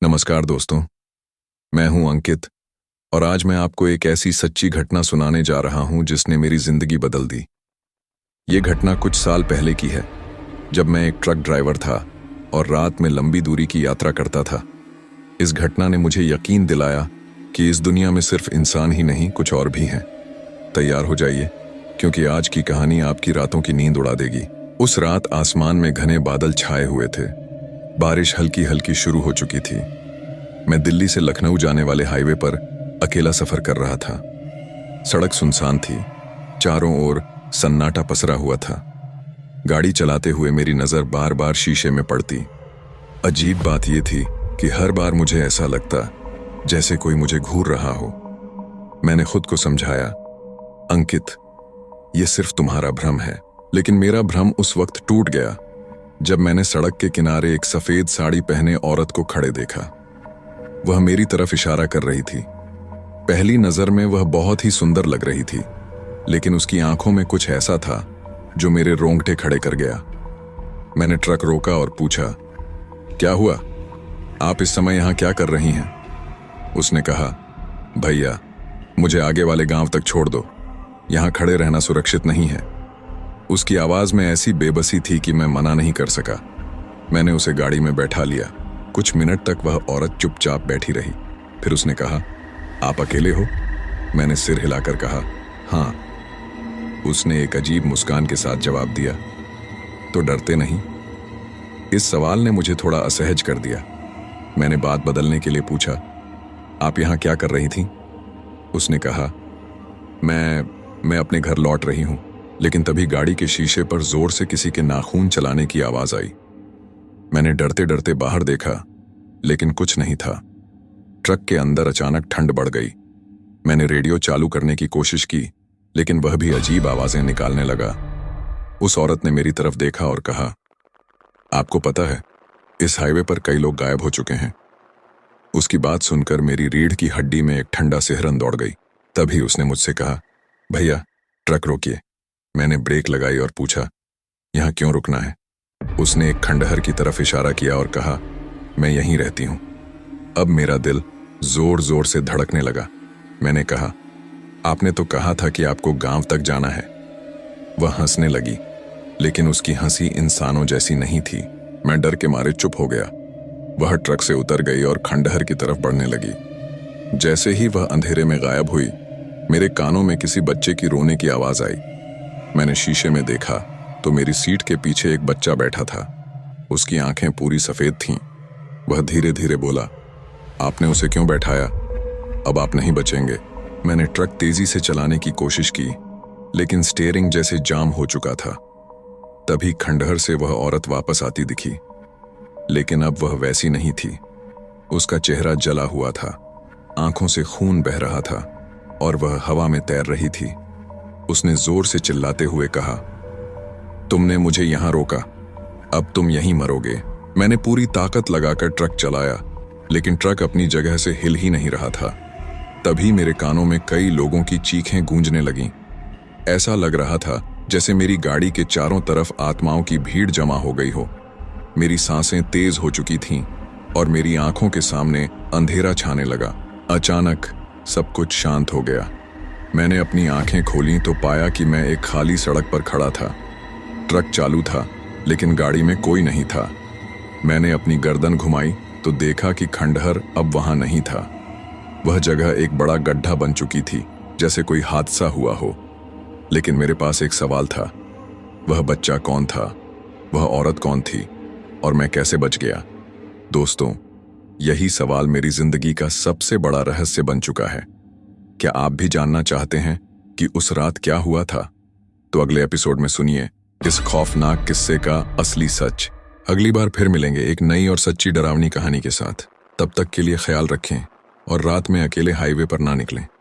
नमस्कार दोस्तों, मैं हूं अंकित और आज मैं आपको एक ऐसी सच्ची घटना सुनाने जा रहा हूं जिसने मेरी जिंदगी बदल दी। ये घटना कुछ साल पहले की है, जब मैं एक ट्रक ड्राइवर था और रात में लंबी दूरी की यात्रा करता था। इस घटना ने मुझे यकीन दिलाया कि इस दुनिया में सिर्फ इंसान ही नहीं, कुछ और भी हैं। तैयार हो जाइए, क्योंकि आज की कहानी आपकी रातों की नींद उड़ा देगी। उस रात आसमान में घने बादल छाए हुए थे। बारिश हल्की हल्की शुरू हो चुकी थी। मैं दिल्ली से लखनऊ जाने वाले हाईवे पर अकेला सफर कर रहा था। सड़क सुनसान थी, चारों ओर सन्नाटा पसरा हुआ था। गाड़ी चलाते हुए मेरी नजर बार बार शीशे में पड़ती। अजीब बात यह थी कि हर बार मुझे ऐसा लगता जैसे कोई मुझे घूर रहा हो। मैंने खुद को समझाया, अंकित, यह सिर्फ तुम्हारा भ्रम है। लेकिन मेरा भ्रम उस वक्त टूट गया जब मैंने सड़क के किनारे एक सफेद साड़ी पहने औरत को खड़े देखा। वह मेरी तरफ इशारा कर रही थी। पहली नजर में वह बहुत ही सुंदर लग रही थी, लेकिन उसकी आंखों में कुछ ऐसा था जो मेरे रोंगटे खड़े कर गया। मैंने ट्रक रोका और पूछा, क्या हुआ? आप इस समय यहां क्या कर रही हैं? उसने कहा, भैया, मुझे आगे वाले गांव तक छोड़ दो, यहां खड़े रहना सुरक्षित नहीं है। उसकी आवाज में ऐसी बेबसी थी कि मैं मना नहीं कर सका। मैंने उसे गाड़ी में बैठा लिया। कुछ मिनट तक वह औरत चुपचाप बैठी रही। फिर उसने कहा, आप अकेले हो? मैंने सिर हिलाकर कहा, हाँ। उसने एक अजीब मुस्कान के साथ जवाब दिया, तो डरते नहीं? इस सवाल ने मुझे थोड़ा असहज कर दिया। मैंने बात बदलने के लिए पूछा, आप यहां क्या कर रही थीं? उसने कहा, मैं अपने घर लौट रही हूं। लेकिन तभी गाड़ी के शीशे पर जोर से किसी के नाखून चलाने की आवाज आई। मैंने डरते डरते बाहर देखा, लेकिन कुछ नहीं था। ट्रक के अंदर अचानक ठंड बढ़ गई। मैंने रेडियो चालू करने की कोशिश की, लेकिन वह भी अजीब आवाजें निकालने लगा। उस औरत ने मेरी तरफ देखा और कहा, आपको पता है, इस हाईवे पर कई लोग गायब हो चुके हैं। उसकी बात सुनकर मेरी रीढ़ की हड्डी में एक ठंडा सिहरन दौड़ गई। तभी उसने मुझसे कहा, भैया, ट्रक रोकिए। मैंने ब्रेक लगाई और पूछा, यहां क्यों रुकना है? उसने एक खंडहर की तरफ इशारा किया और कहा, मैं यहीं रहती हूं। अब मेरा दिल जोर जोर से धड़कने लगा। मैंने कहा, आपने तो कहा था कि आपको गांव तक जाना है। वह हंसने लगी, लेकिन उसकी हंसी इंसानों जैसी नहीं थी। मैं डर के मारे चुप हो गया। वह ट्रक से उतर गई और खंडहर की तरफ बढ़ने लगी। जैसे ही वह अंधेरे में गायब हुई, मेरे कानों में किसी बच्चे की रोने की आवाज आई। मैंने शीशे में देखा तो मेरी सीट के पीछे एक बच्चा बैठा था। उसकी आंखें पूरी सफेद थीं। वह धीरे धीरे बोला, आपने उसे क्यों बैठाया? अब आप नहीं बचेंगे। मैंने ट्रक तेजी से चलाने की कोशिश की, लेकिन स्टीयरिंग जैसे जाम हो चुका था। तभी खंडहर से वह औरत वापस आती दिखी, लेकिन अब वह वैसी नहीं थी। उसका चेहरा जला हुआ था, आंखों से खून बह रहा था और वह हवा में तैर रही थी। उसने जोर से चिल्लाते हुए कहा, तुमने मुझे यहां रोका, अब तुम यहीं मरोगे। मैंने पूरी ताकत लगाकर ट्रक चलाया, लेकिन ट्रक अपनी जगह से हिल ही नहीं रहा था। तभी मेरे कानों में कई लोगों की चीखें गूंजने लगीं। ऐसा लग रहा था जैसे मेरी गाड़ी के चारों तरफ आत्माओं की भीड़ जमा हो गई हो। मेरी सांसें तेज हो चुकी थीं और मेरी आंखों के सामने अंधेरा छाने लगा। अचानक सब कुछ शांत हो गया। मैंने अपनी आंखें खोलीं तो पाया कि मैं एक खाली सड़क पर खड़ा था। ट्रक चालू था, लेकिन गाड़ी में कोई नहीं था। मैंने अपनी गर्दन घुमाई तो देखा कि खंडहर अब वहां नहीं था। वह जगह एक बड़ा गड्ढा बन चुकी थी, जैसे कोई हादसा हुआ हो। लेकिन मेरे पास एक सवाल था, वह बच्चा कौन था? वह औरत कौन थी? और मैं कैसे बच गया? दोस्तों, यही सवाल मेरी जिंदगी का सबसे बड़ा रहस्य बन चुका है। क्या आप भी जानना चाहते हैं कि उस रात क्या हुआ था? तो अगले एपिसोड में सुनिए इस खौफनाक किस्से का असली सच। अगली बार फिर मिलेंगे एक नई और सच्ची डरावनी कहानी के साथ। तब तक के लिए ख्याल रखें और रात में अकेले हाईवे पर ना निकलें।